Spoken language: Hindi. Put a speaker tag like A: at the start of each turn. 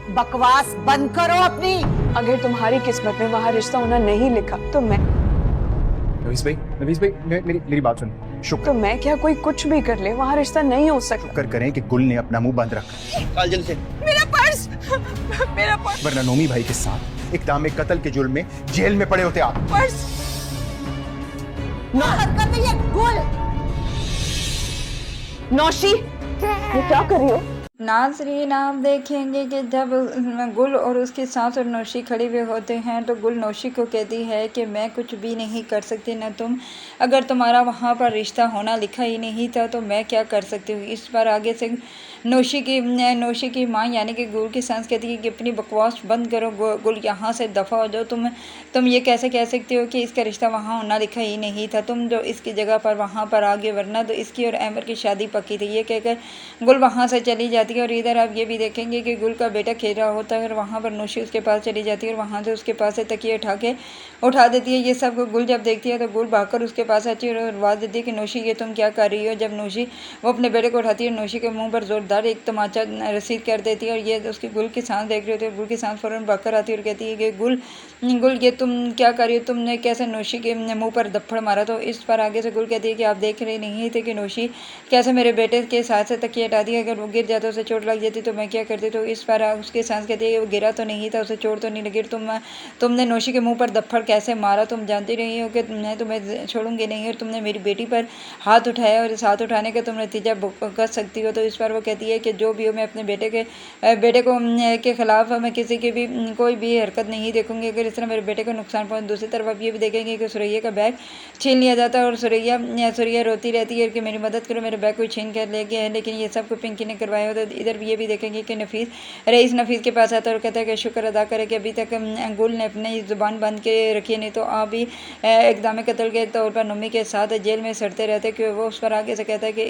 A: बकवास बंद करो अपनी।
B: अगर तुम्हारी किस्मत में वहाँ रिश्ता होना नहीं लिखा तो
C: नफीस भाई, मेरी बात सुन। शुक्र
B: मैं क्या, कोई कुछ भी कर ले वहाँ रिश्ता नहीं हो सकता।
C: करें कि गुल ने अपना मुंह बंद रखा।
D: जल्दी से
B: मेरा पर्स मेरा पर्स
C: वरना नोमी भाई के साथ इक़दाम कत्ल के जुर्म में जेल में पड़े होते आप।
B: पर्स
A: कर रही है गुल।
B: नौशी, ये क्या कर रही हो?
E: नाज़रीन, आप देखेंगे कि जब गुल और उसके सास और नौशी खड़े हुए होते हैं तो गुल नौशी को कहती है कि मैं कुछ भी नहीं कर सकती, ना तुम, अगर तुम्हारा वहाँ पर रिश्ता होना लिखा ही नहीं था तो मैं क्या कर सकती हूँ। इस पर आगे से नौशी की माँ यानी कि गुल की सास कहती है कि अपनी बकवास बंद करो गुल, यहाँ से दफ़ा हो जाओ। तुम ये कैसे कह सकती हो कि इसका रिश्ता वहाँ होना लिखा ही नहीं था, तुम जो इसकी जगह पर वहाँ पर आगे, वरना तो इसकी और अहमद की शादी पक्की थी। ये कहकर गुल वहाँ से चली जाती है। और इधर आप ये भी देखेंगे कि गुल का बेटा खेल रहा होता है और वहाँ पर नौशी उसके पास चली जाती है और वहाँ से उसके पास से तकिए उठा देती है। ये सब गुल जब देखती है तो गुल भागकर उसके पास आती है और आवाज़ देती है कि नौशी ये तुम क्या कर रही हो। जब नौशी वो अपने बेटे को उठाती है, नौशी के मुंह पर जोरदार एक तमाचा रसीद कर देती है और ये उसकी गुल की सांस देख रही होती है। गुल की सांस फ़ौरन भागकर आती है और कहती है कि गुल ये तुम क्या कर रही हो, तुमने कैसे नौशी के मुँह पर दप्पड़ मारा। तो इस पर आगे से गुल कहती है कि आप देख रहे नहीं थे कि नौशी कैसे मेरे बेटे के साथ से तकिया हटा दिया, अगर वो गिर जाता उसे चोट लग जाती तो मैं क्या करती। तो इस पर उसके सांस कहती है वो गिरा तो नहीं था, उसे चोट तो नहीं लगी, तुमने नौशी के मुंह पर दफ्फड़ कैसे मारा, तुम जानती रही हो कि मैं तुम्हें छोड़ूंगी नहीं और तुमने मेरी बेटी पर हाथ उठाया और इस हाथ उठाने का तुम नतीजा भुगत सकती हो। तो इस पर वो कहती है कि जो भी हो, मैं अपने बेटे को के खिलाफ मैं किसी की भी कोई भी हरकत नहीं देखूंगी अगर इस तरह मेरे बेटे को नुकसान पहुंचे। दूसरी तरफ आप ये भी देखेंगे कि सुरैया का बैग छीन लिया जाता है और सुरैया रोती रहती है कि मेरी मदद करो, मेरे बैग कोई छीन कर ले गया है, लेकिन ये सब को पिंकी ने करवाया। तो इधर ये भी देखेंगे कि नफीस के पास आता है और कहता है कि शुक्र अदा करे कि अभी तक गुल ने अपनी ज़ुबान बंद के रखी है, नहीं तो आप भी इक़दाम कत्ल के तौर पर नोमी के साथ जेल में सड़ते रहते। कि वो उस पर आगे से कहता है कि